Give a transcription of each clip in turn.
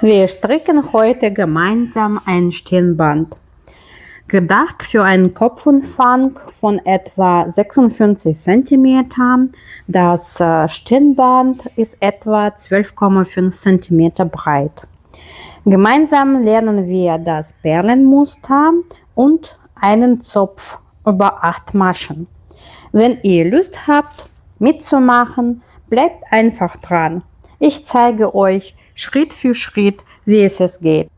Wir stricken heute gemeinsam ein Stirnband. Gedacht für einen Kopfumfang von etwa 56 cm. Das Stirnband ist etwa 12,5 cm breit. Gemeinsam lernen wir das Perlenmuster und einen Zopf über 8 Maschen. Wenn ihr Lust habt, mitzumachen, bleibt einfach dran. Ich zeige euch Schritt für Schritt, wie es geht.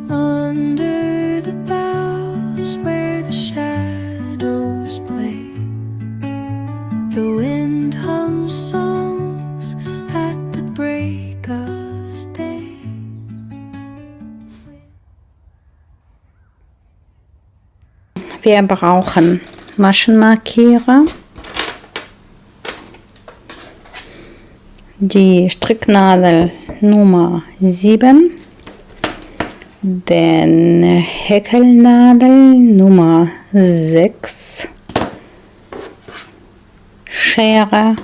Under the boughs where the shadows play, the wind hums songs at the break of day. Wir brauchen Maschenmarkierer, die Stricknadel Nummer 7, den Häkelnadel Nummer 6, Schere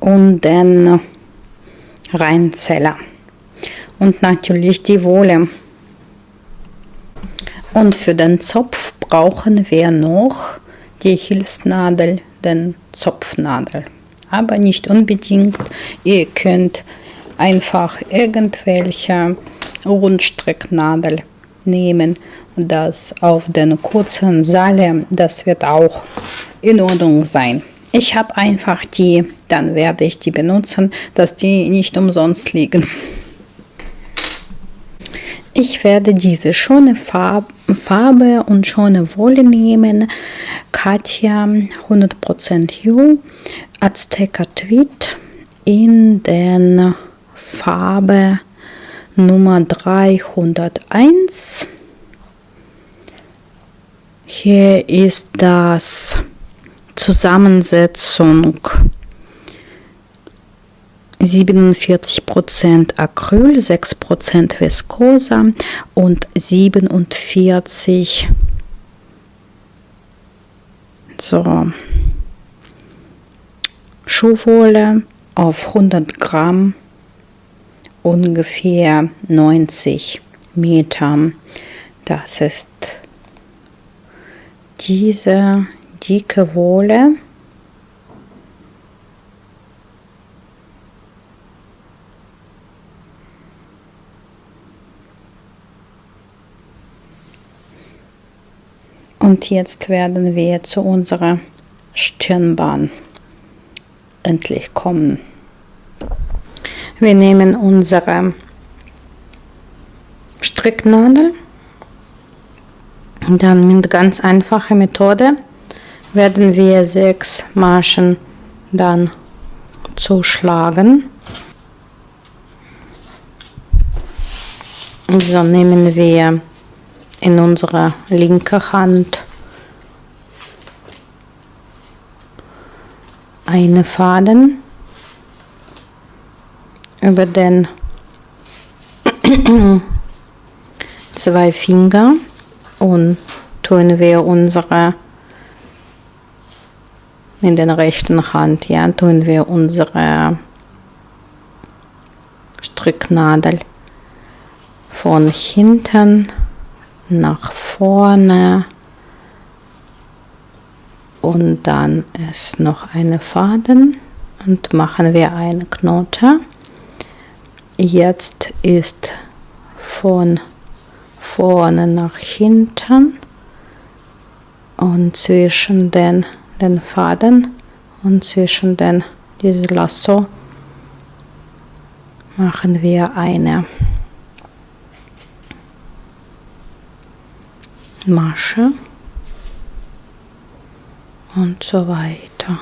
und den Reinzeller und natürlich die Wolle. Und für den Zopf brauchen wir noch die Hilfsnadel, den Zopfnadel. Aber nicht unbedingt. Ihr könnt einfach irgendwelche Rundstricknadel nehmen. Das auf den kurzen Seile, das wird auch in Ordnung sein. Ich habe einfach die, dann werde ich die benutzen, dass die nicht umsonst liegen. Ich werde diese schöne Farbe und schöne Wolle nehmen. Katja 100% You Azteca Tweed in der Farbe Nummer 301. Hier ist das Zusammensetzung 47% Acryl, 6% Viskose und 47 Schuhwolle auf 100 Gramm, ungefähr 90 Meter. Das ist diese dicke Wolle. Und jetzt werden wir zu unserer Stirnbahn endlich kommen. Wir nehmen unsere Stricknadel. Dann mit ganz einfacher Methode werden wir 6 Maschen dann zuschlagen. So nehmen wir in unsere linke Hand einen Faden über den 2 Finger und tun wir unsere in der rechten Hand, ja, tun wir unsere Stricknadel von hinten nach vorne und dann ist noch eine Faden und machen wir eine Knote. Jetzt ist von vorne nach hinten und zwischen den Faden und zwischen diesem Lasso machen wir eine Masche und so weiter.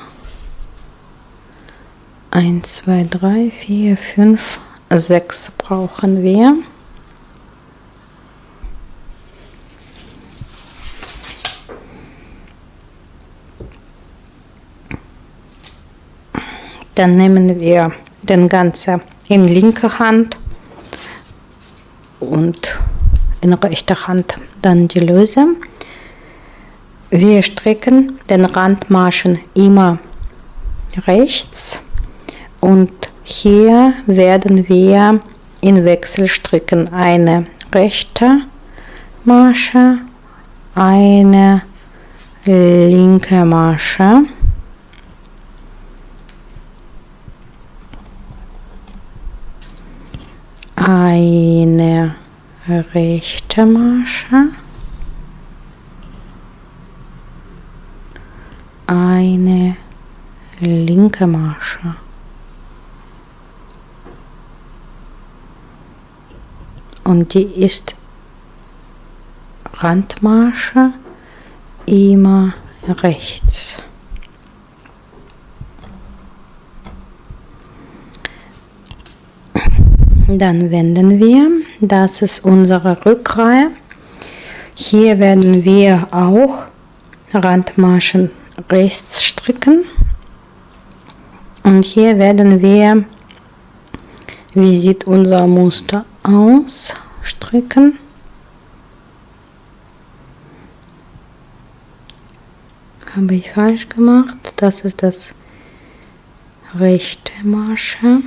1, 2, 3, 4, 5, 6 brauchen wir. Dann nehmen wir den ganzen in linker Hand und in rechter Hand dann die Löse. Wir stricken den Randmaschen immer rechts und hier werden wir in Wechsel stricken eine rechte Masche, eine linke Masche, eine rechte Masche, eine linke Masche. Und die ist Randmasche immer rechts. Dann wenden wir, das ist unsere Rückreihe. Hier werden wir auch Randmaschen rechts stricken und hier werden wir, wie sieht unser Muster aus, stricken. Habe ich falsch gemacht, das ist das rechte Masche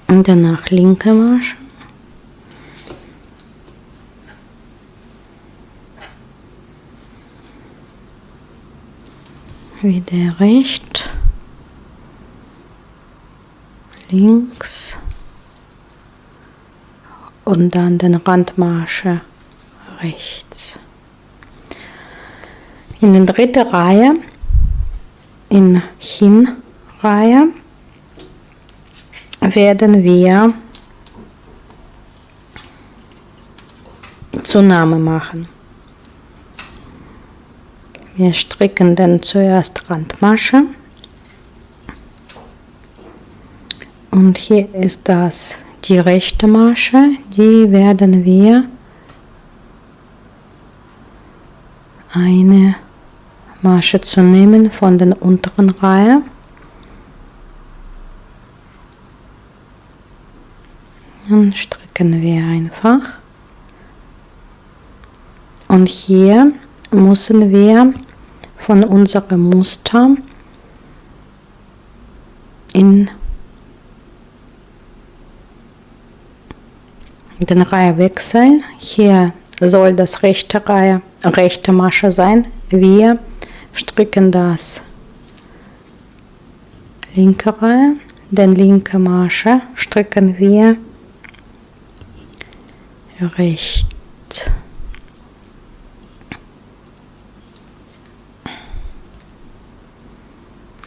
und danach linke Masche. Wieder rechts, links und dann den Randmasche rechts. In der dritten Reihe, in Hinreihe, werden wir Zunahme machen. Wir stricken dann zuerst Randmasche und hier ist das die rechte Masche, die werden wir eine Masche zu nehmen von der unteren Reihe und stricken wir einfach und hier müssen wir von unserem Muster in den Reihe wechseln. Hier soll das rechte Masche sein. Wir stricken das linke Reihe, den linke Masche stricken wir rechts.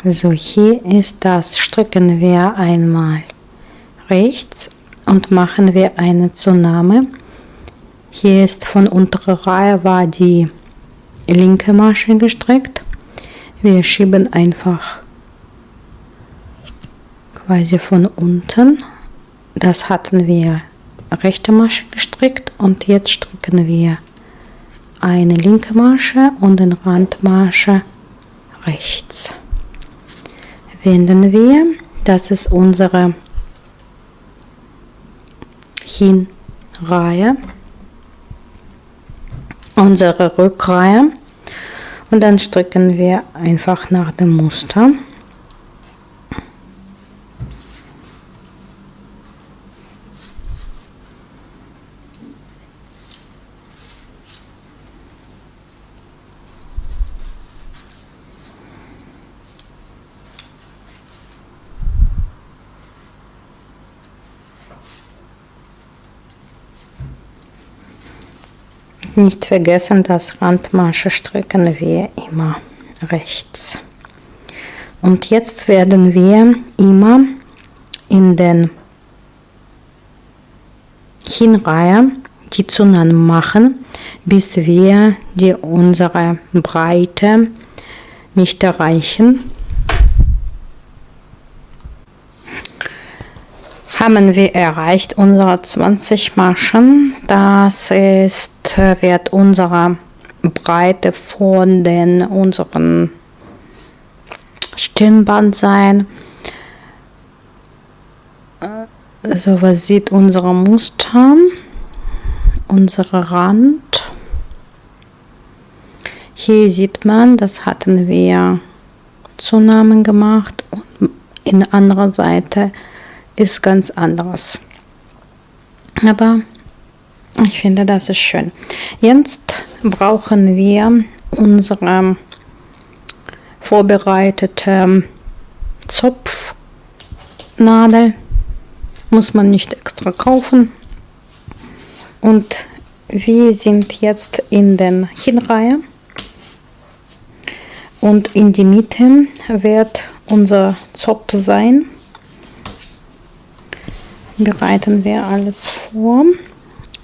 So, hier ist das, stricken wir einmal rechts und machen wir eine Zunahme. Hier ist von unterer Reihe war die linke Masche gestrickt. Wir schieben einfach quasi von unten. Das hatten wir rechte Masche gestrickt und jetzt stricken wir eine linke Masche und den Randmasche rechts. Wenden wir, das ist unsere Hinreihe, unsere Rückreihe und dann stricken wir einfach nach dem Muster. Nicht vergessen, das Randmasche stricken wir immer rechts. Und jetzt werden wir immer in den Hinreihe die Zunahme machen, bis wir unsere Breite nicht erreichen. Haben wir erreicht unsere 20 Maschen. Das wird unsere Breite von unseren Stirnband sein. So, was sieht unser Muster, unser Rand. Hier sieht man, das hatten wir Zunahmen gemacht und in der anderen Seite ist ganz anderes. Aber ich finde, das ist schön. Jetzt brauchen wir unsere vorbereitete Zopfnadel. Muss man nicht extra kaufen. Und wir sind jetzt in der Hinreihe. Und in die Mitte wird unser Zopf sein. Bereiten wir alles vor.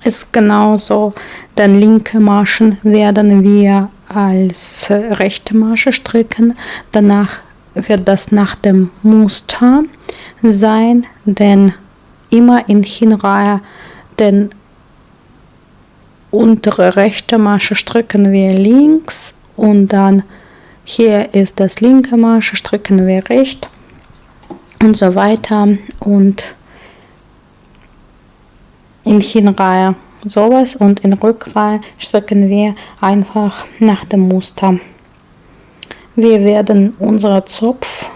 Ist genauso, dann linke Maschen werden wir als rechte Masche stricken. Danach wird das nach dem Muster sein, denn immer in Hinreihe den untere rechte Masche stricken wir links und dann hier ist das linke Masche, stricken wir rechts und so weiter und in Hinreihe sowas und in Rückreihe stricken wir einfach nach dem Muster. Wir werden unseren Zopf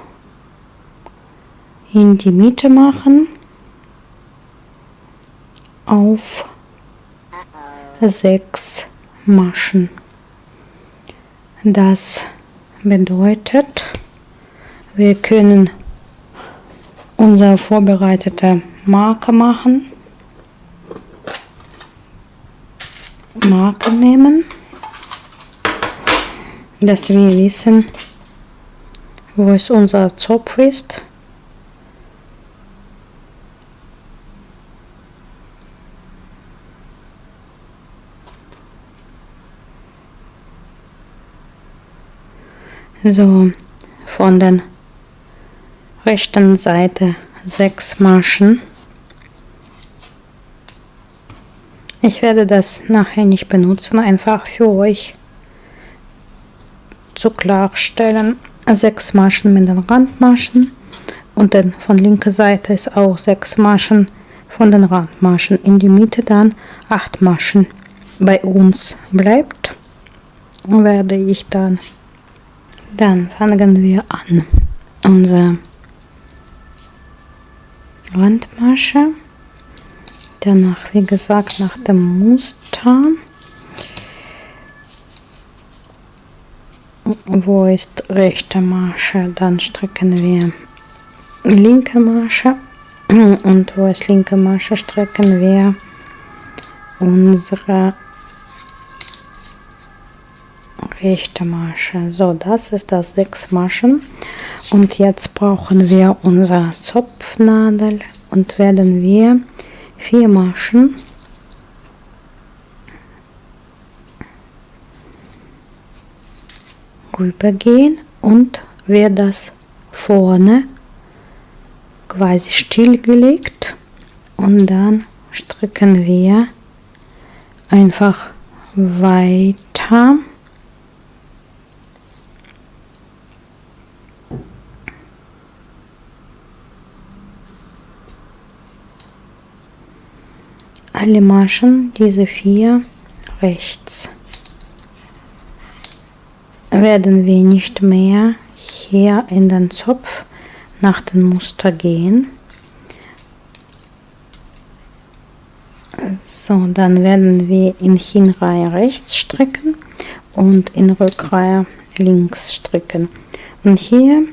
in die Mitte machen auf 6 Maschen. Das bedeutet, wir können unsere vorbereitete Marke machen. Marke nehmen, dass wir wissen, wo es unser Zopf ist. So, von der rechten Seite 6 Maschen. Ich werde das nachher nicht benutzen, einfach für euch zu klarstellen. 6 Maschen mit den Randmaschen und dann von linker Seite ist auch 6 Maschen von den Randmaschen. In die Mitte dann 8 Maschen. Bei uns bleibt, werde ich dann fangen wir an. Unsere Randmasche. Danach, wie gesagt, nach dem Muster. Wo ist rechte Masche? Dann stricken wir linke Masche. Und wo ist linke Masche, stricken wir unsere rechte Masche. So, das ist das 6 Maschen. Und jetzt brauchen wir unsere Zopfnadel und werden wir 4 Maschen rübergehen und wird das vorne quasi stillgelegt und dann stricken wir einfach weiter. Alle Maschen, diese 4 rechts, werden wir nicht mehr hier in den Zopf nach dem Muster gehen. So, dann werden wir in Hinreihe rechts stricken und in Rückreihe links stricken. Und hier,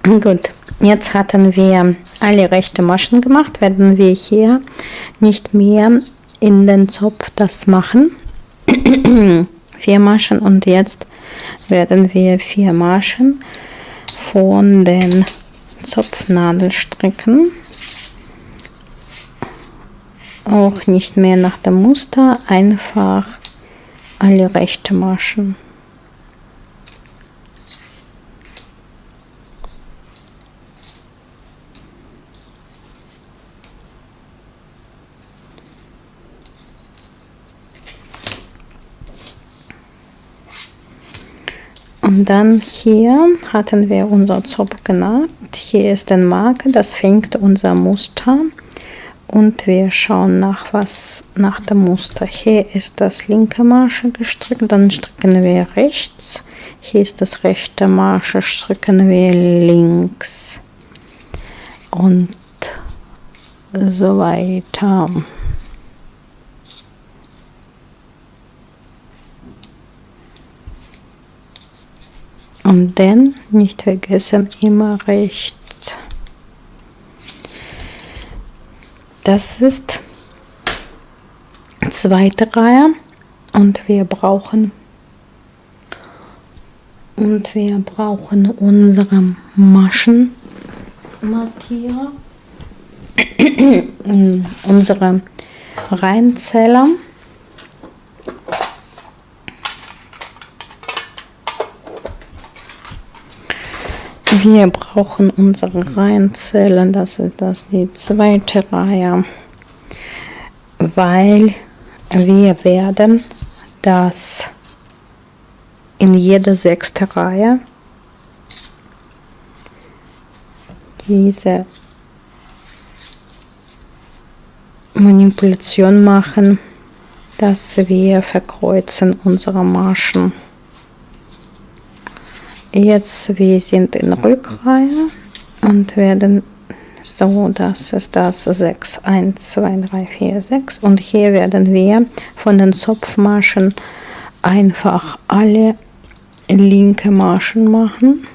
gut, jetzt hatten wir alle rechte Maschen gemacht, werden wir hier nicht mehr in den Zopf das machen. 4 Maschen und jetzt werden wir 4 Maschen von den Zopfnadel stricken. Auch nicht mehr nach dem Muster, einfach alle rechte Maschen. Und dann hier hatten wir unser Zopf genäht. Hier ist der Marker, das fängt unser Muster. Und wir schauen nach dem Muster. Hier ist das linke Masche gestrickt, dann stricken wir rechts. Hier ist das rechte Masche, stricken wir links. Und so weiter. Und dann nicht vergessen, immer rechts. Das ist zweite Reihe und wir brauchen unsere Maschenmarkierer, unsere Reihenzeller. Wir brauchen unsere Reihenzeller, das ist die zweite Reihe, weil wir werden das in jeder sechsten Reihe diese Manipulation machen, dass wir verkreuzen unsere Maschen. Jetzt wir sind in Rückreihe und werden so, das ist das 6, 1, 2, 3, 4, 6 und hier werden wir von den Zopfmaschen einfach alle linke Maschen machen.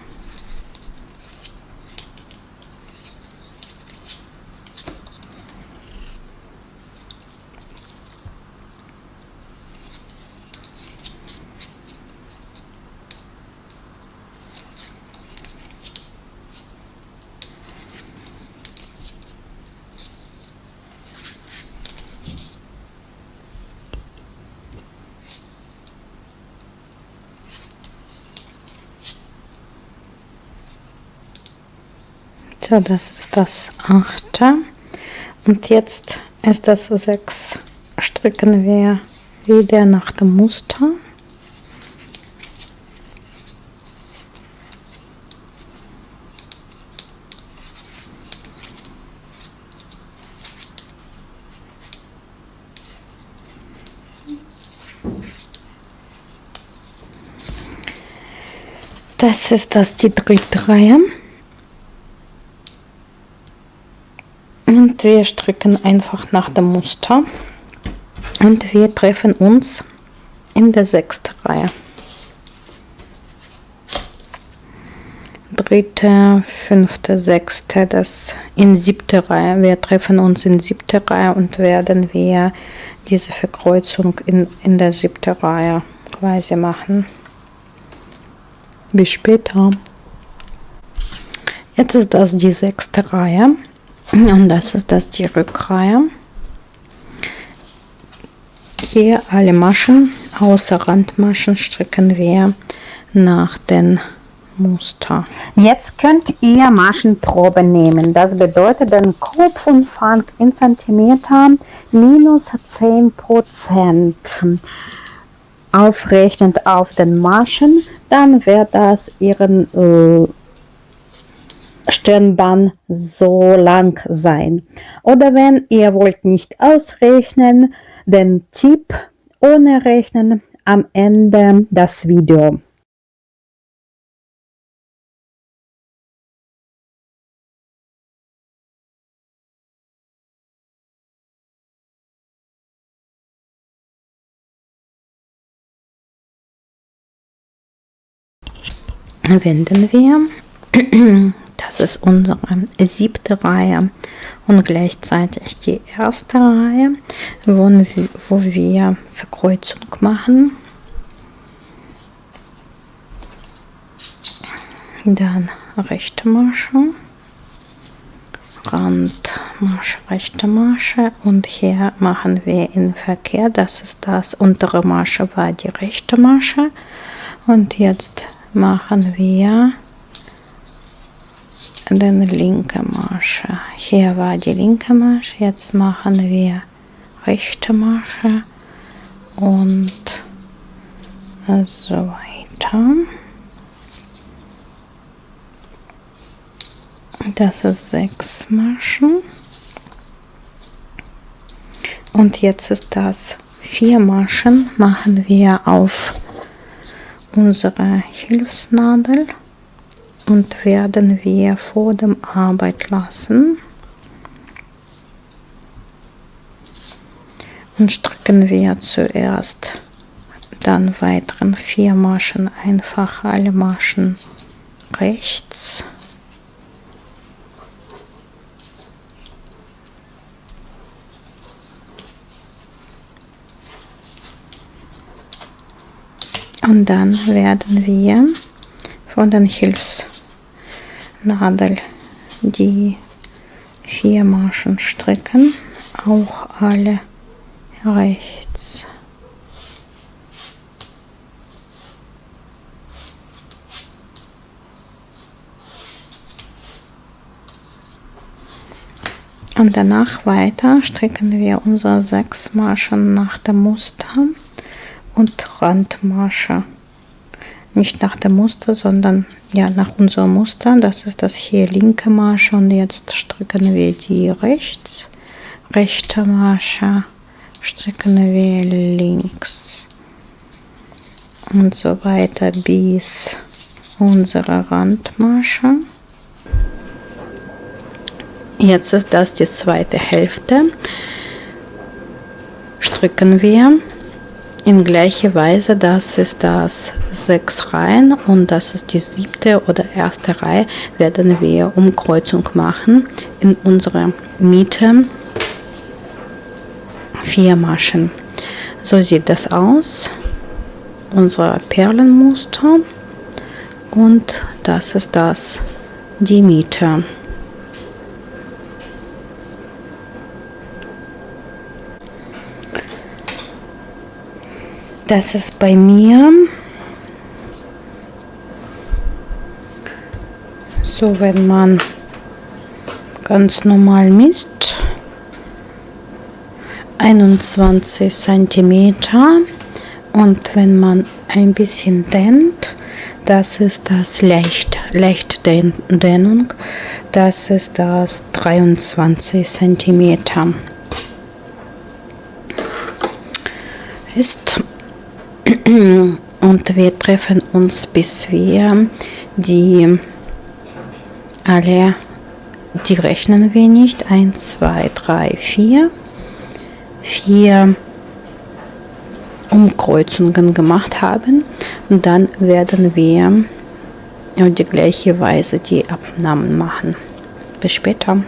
So, das ist das 8. Und jetzt ist das 6. Stricken wir wieder nach dem Muster. Das ist die dritte Reihe. Und wir stricken einfach nach dem Muster und wir treffen uns in der 6. Reihe. Dritte, 5., 6., das in 7. Reihe. Wir treffen uns in 7. Reihe und werden wir diese Verkreuzung in der 7. Reihe quasi machen. Bis später. Jetzt ist das die 6. Reihe. Und das ist die Rückreihe. Hier alle Maschen, außer Randmaschen, stricken wir nach dem Muster. Jetzt könnt ihr Maschenprobe nehmen. Das bedeutet den Kopfumfang in Zentimeter minus 10%. Aufrechnend auf den Maschen, dann wird das ihren Stirnband so lang sein. Oder wenn ihr wollt nicht ausrechnen, den Tipp ohne Rechnen am Ende das Video. Wenden wir. Das ist unsere 7. Reihe und gleichzeitig die 1. Reihe, wo wir Verkreuzung machen. Dann rechte Masche, Randmasche, rechte Masche und hier machen wir in Verkehr. Das ist das untere Masche war die rechte Masche und jetzt machen wir den linke Masche. Hier war die linke Masche, jetzt machen wir rechte Masche und so weiter. Das ist 6 Maschen. Und jetzt ist das 4 Maschen, machen wir auf unsere Hilfsnadel und werden wir vor dem Arbeit lassen und stricken wir zuerst dann weiteren 4 Maschen einfach alle Maschen rechts. Und dann werden wir von den Hilfsnadel die 4 Maschen stricken, auch alle rechts. Und danach weiter stricken wir unsere 6 Maschen nach dem Muster und Randmasche. Nicht nach dem Muster, sondern ja nach unserem Muster. Das ist das hier linke Masche und jetzt stricken wir die rechts. Rechte Masche stricken wir links und so weiter bis unsere Randmasche. Jetzt ist das die zweite Hälfte. Stricken wir in gleicher Weise, das ist das 6 Reihen und das ist die 7. oder 1. Reihe, werden wir Umkreuzung machen in unserer Mitte 4 Maschen. So sieht das aus, unser Perlenmuster, und das ist das, die Mitte. Das ist bei mir so, wenn man ganz normal misst, 21 cm, und wenn man ein bisschen dehnt, das ist das leicht Dehnung, das ist das 23 cm ist. Und wir treffen uns, bis wir die rechnen wir nicht, 1, 2, 3, 4 Umkreuzungen gemacht haben, und dann werden wir auf die gleiche Weise die Abnahmen machen. Bis später.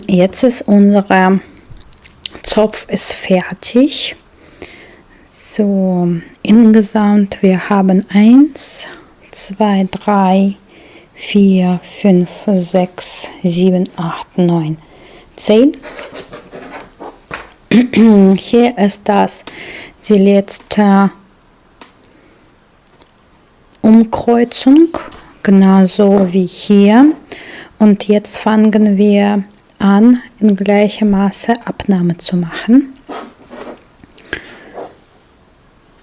Jetzt ist unser Zopf ist fertig. So, insgesamt wir haben 1, 2, 3, 4, 5, 6, 7, 8, 9, 10. Hier ist das die letzte Umkreuzung, genauso wie hier. Und jetzt fangen wir an, in gleicher Maße Abnahme zu machen.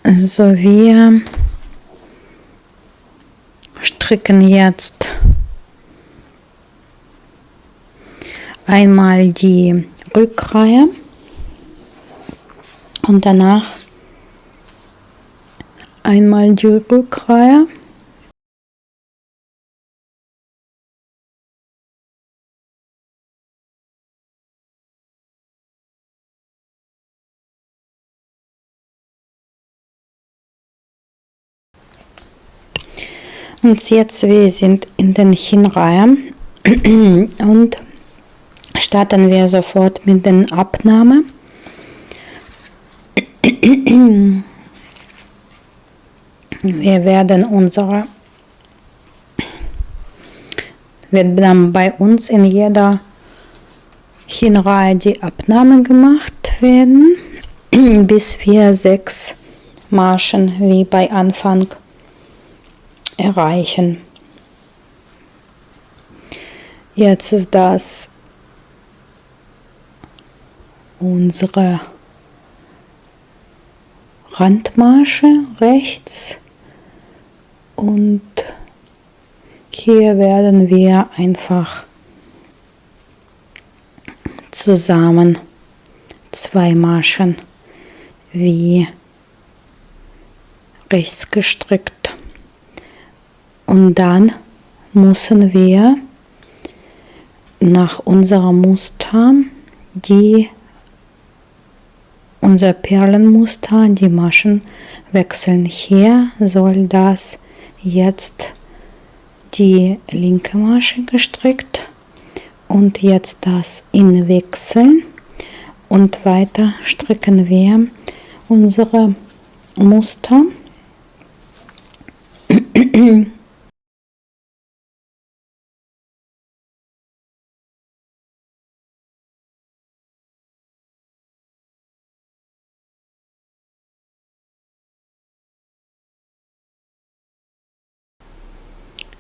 Also wir stricken jetzt einmal die Rückreihe und danach einmal die Rückreihe. Und jetzt wir sind in den Hinreihe und starten wir sofort mit den Abnahme. Wir werden wird dann bei uns in jeder Hinreihe die Abnahme gemacht werden, bis wir 6 Maschen wie bei Anfang erreichen. Jetzt ist das unsere Randmasche rechts und hier werden wir einfach zusammen 2 Maschen wie rechts gestrickt und dann müssen wir nach unserem Muster unser Perlenmuster die Maschen wechseln. Hier soll das jetzt die linke Masche gestrickt und jetzt das in Wechseln und weiter stricken wir unsere Muster.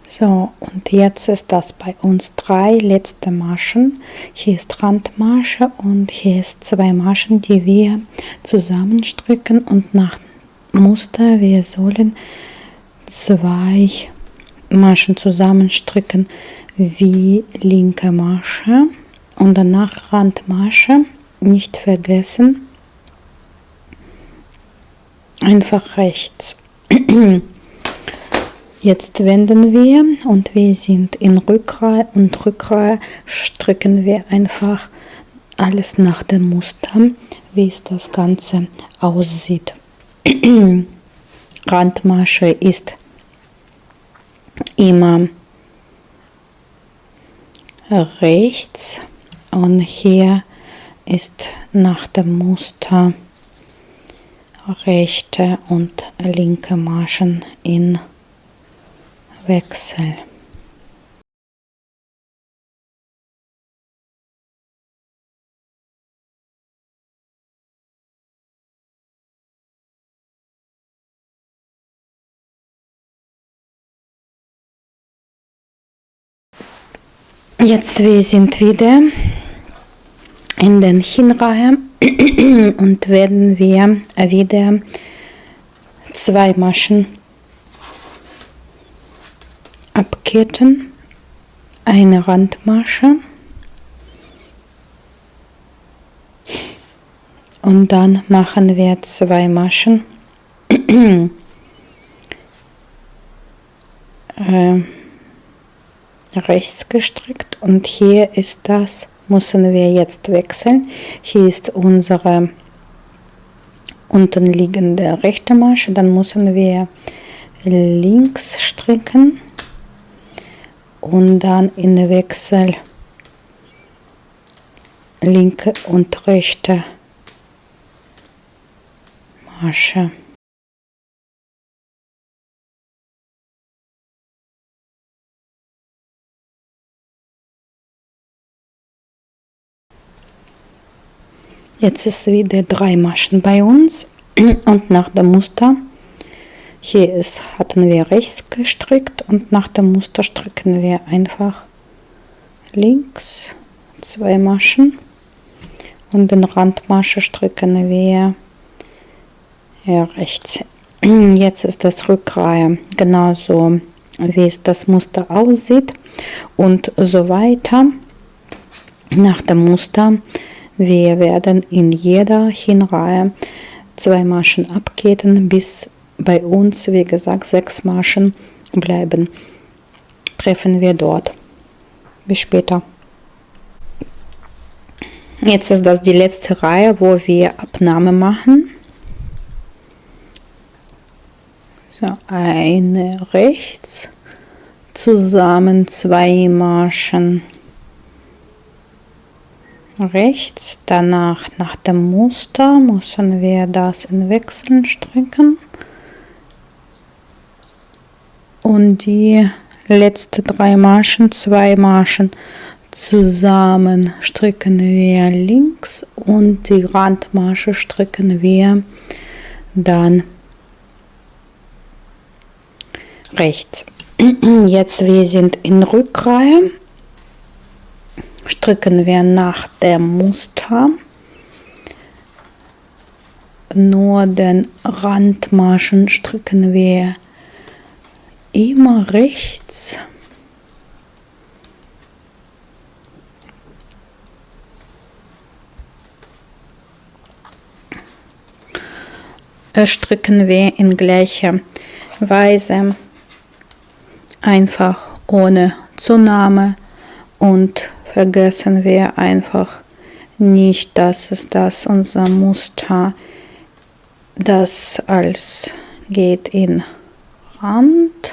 So, und jetzt ist das bei uns 3 letzte Maschen. Hier ist Randmasche und hier ist 2 Maschen, die wir zusammenstricken und nach Muster, wir sollen 2 Maschen zusammenstricken wie linke Masche und danach Randmasche, nicht vergessen, einfach rechts. Jetzt wenden wir und wir sind in Rückreihe und Rückreihe stricken wir einfach alles nach dem Muster, wie es das Ganze aussieht. Randmasche ist immer rechts und hier ist nach dem Muster rechte und linke Maschen in Wechsel. Jetzt wir sind wieder in den Hinreihe und werden wir wieder 2 Maschen abketten, eine Randmasche und dann machen wir 2 Maschen rechts gestrickt und hier ist das, müssen wir jetzt wechseln. Hier ist unsere unten liegende rechte Masche, dann müssen wir links stricken und dann in Wechsel linke und rechte Masche. Jetzt ist wieder 3 Maschen bei uns und nach dem Muster, hier hatten wir rechts gestrickt und nach dem Muster stricken wir einfach links 2 Maschen und den Randmasche stricken wir rechts. Jetzt ist das Rückreihe genauso wie es das Muster aussieht und so weiter nach dem Muster. Wir werden in jeder Hinreihe 2 Maschen abketten, bis bei uns, wie gesagt, 6 Maschen bleiben. Treffen wir dort. Bis später. Jetzt ist das die letzte Reihe, wo wir Abnahme machen. So, eine rechts, zusammen 2 Maschen rechts, danach nach dem Muster müssen wir das in Wechseln stricken und die letzten 3 Maschen, 2 Maschen zusammen stricken wir links und die Randmasche stricken wir dann rechts. Jetzt wir sind in Rückreihe. Stricken wir nach dem Muster nur den Randmaschen stricken wir immer rechts. Stricken wir in gleicher Weise, einfach ohne Zunahme, und vergessen wir einfach nicht, dass es das unser Muster, das als geht in Rand,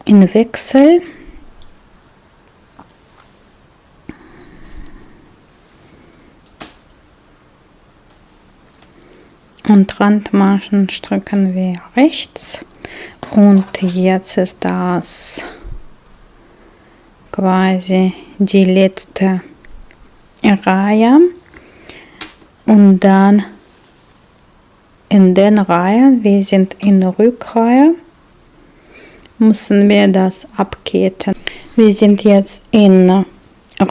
in Wechsel. Und Randmaschen stricken wir rechts, und jetzt ist das quasi die letzte Reihe, und dann in den Reihen, wir sind in der Rückreihe, müssen wir das abketten. Wir sind jetzt in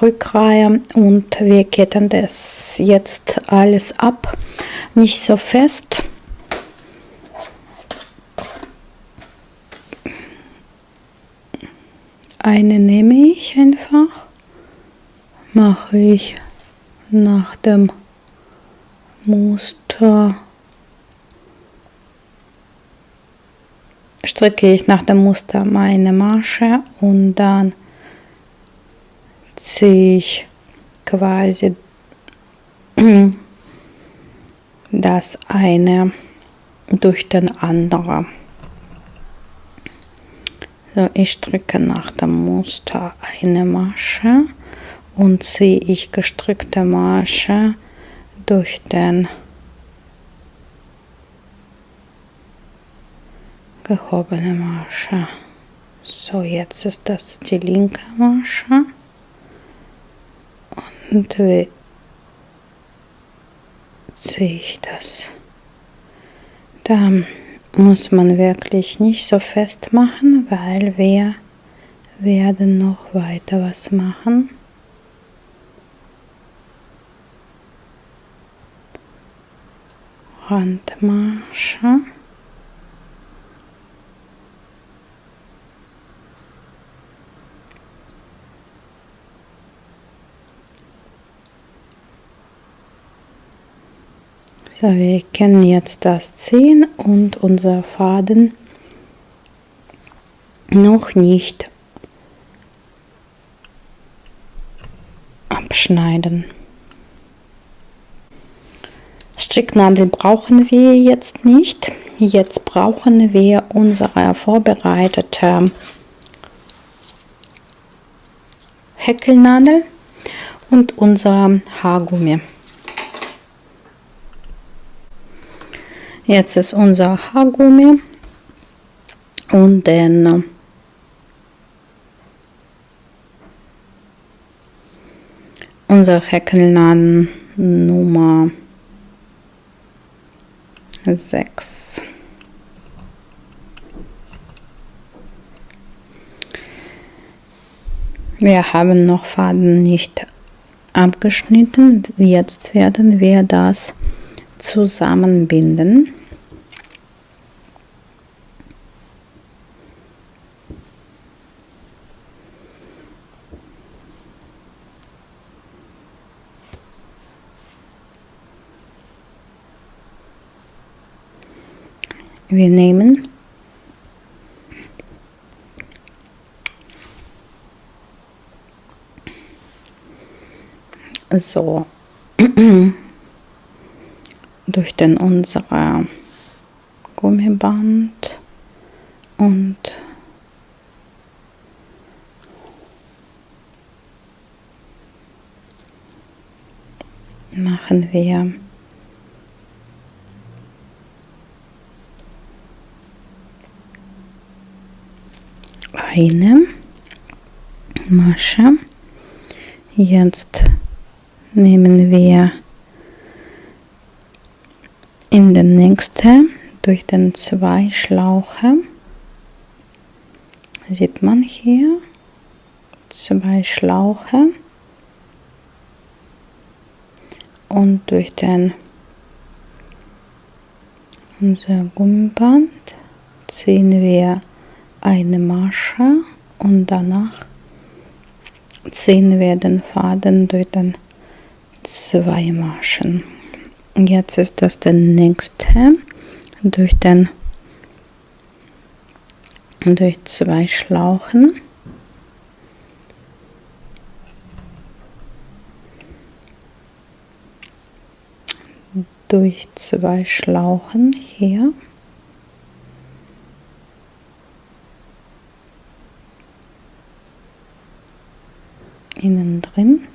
Rückreihe und wir ketten das jetzt alles ab, nicht so fest. Eine nehme ich einfach, mache ich nach dem Muster, stricke ich nach dem Muster meine Masche, und dann ziehe ich quasi das eine durch den anderen. So, ich stricke nach dem Muster eine Masche und ziehe ich gestrickte Masche durch den gehobene Masche. So, jetzt ist das die linke Masche, und wie ziehe ich das. Da muss man wirklich nicht so fest machen, weil wir werden noch weiter was machen. Randmasche. So, wir können jetzt das ziehen und unser Faden noch nicht abschneiden. Stricknadel brauchen wir jetzt nicht. Jetzt brauchen wir unsere vorbereitete Häkelnadel und unser Haargummi. Jetzt ist unser Haargummi und dann unser Häkelnadel Nummer 6. Wir haben noch Faden nicht abgeschnitten. Jetzt werden wir das zusammenbinden. Wir nehmen so durch den unser Gummiband und machen wir eine Masche. Jetzt nehmen wir in den nächsten durch den 2 Schlauche, sieht man hier 2 Schlauche, und durch unser Gummiband ziehen wir eine Masche und danach ziehen wir den Faden durch 2 Maschen. Jetzt ist das der nächste durch 2 Schlauchen. Durch 2 Schlauchen hier. Innen drin.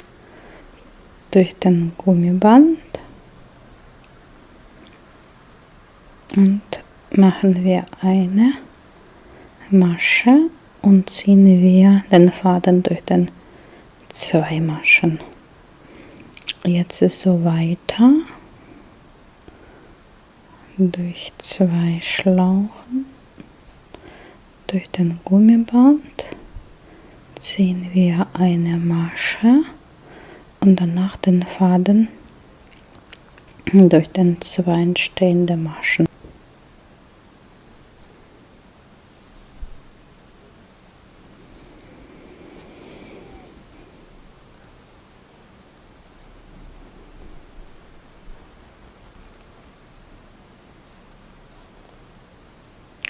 Durch den Gummiband. Und machen wir eine Masche und ziehen wir den Faden durch 2 Maschen. Jetzt ist so weiter. Durch 2 Schlauchen, durch den Gummiband ziehen wir eine Masche und danach den Faden durch 2 entstehende Maschen.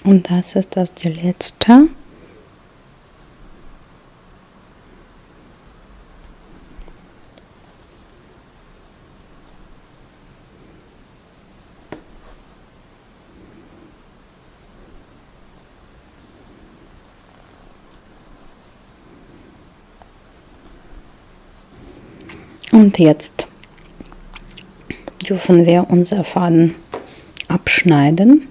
Und das ist die letzte. Und jetzt dürfen wir unser Faden abschneiden.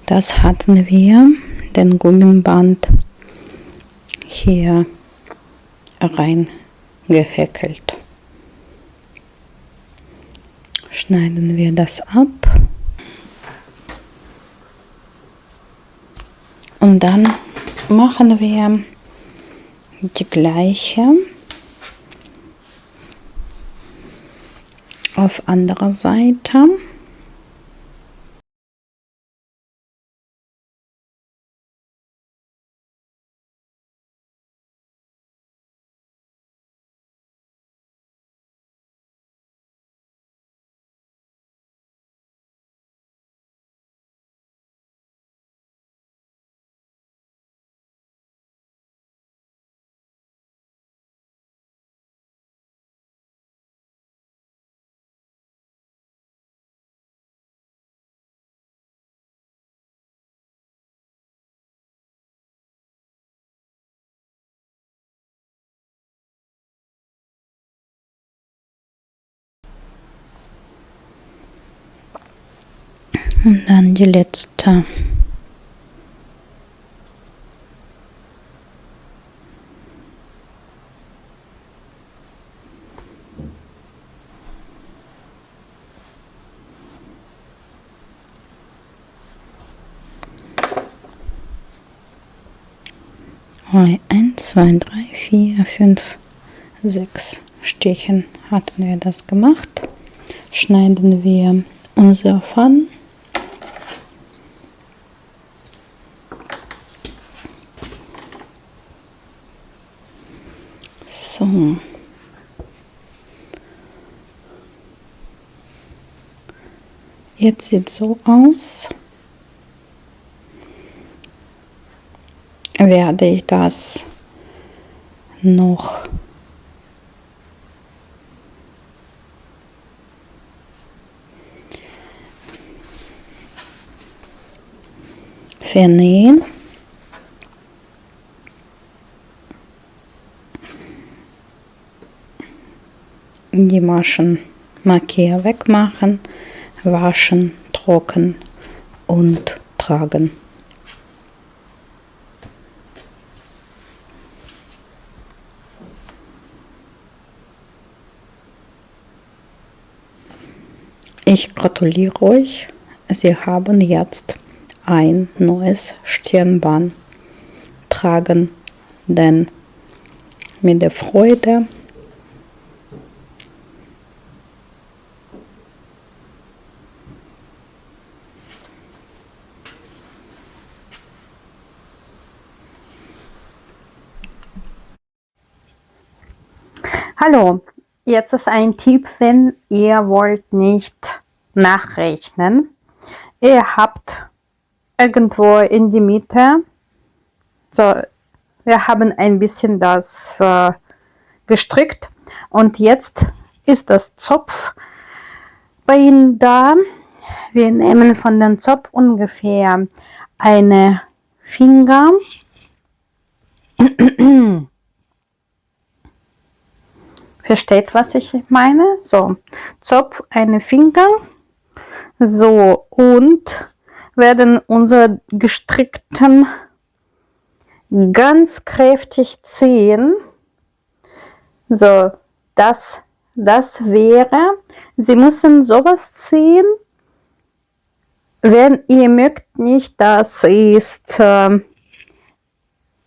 Das hatten wir den Gummiband hier reingehäkelt. Schneiden wir das ab und dann machen wir die gleiche auf anderer Seite. Und dann die letzte. Eins, 2, 3, 4, 5, 6 Stichen hatten wir das gemacht. Schneiden wir unser Faden. So. Jetzt sieht es so aus. Werde ich das noch vernähen. Die Maschen markieren, wegmachen, waschen, trocken und tragen. Ich gratuliere euch, Sie haben jetzt ein neues Stirnband tragen, denn mit der Freude Hallo, jetzt ist ein Tipp, wenn ihr wollt nicht nachrechnen. Ihr habt irgendwo in die Mitte, so, wir haben ein bisschen das gestrickt und jetzt ist das Zopf bei Ihnen da. Wir nehmen von dem Zopf ungefähr eine Finger. Versteht, was ich meine? So, Zopf, eine Finger. So, und werden unsere gestrickten ganz kräftig ziehen. So, das wäre, Sie müssen sowas ziehen, wenn ihr mögt nicht, das ist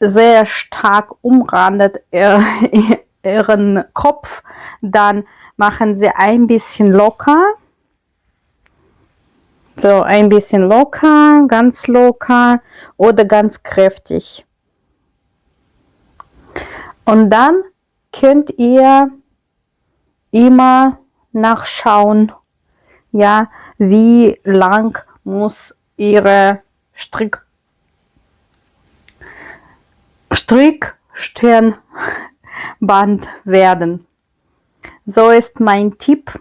sehr stark umrandet Ihren Kopf, dann machen Sie ein bisschen locker. So, ein bisschen locker, ganz locker oder ganz kräftig. Und dann könnt ihr immer nachschauen, ja, wie lang muss Ihre Strickstirnband werden. So ist mein Tipp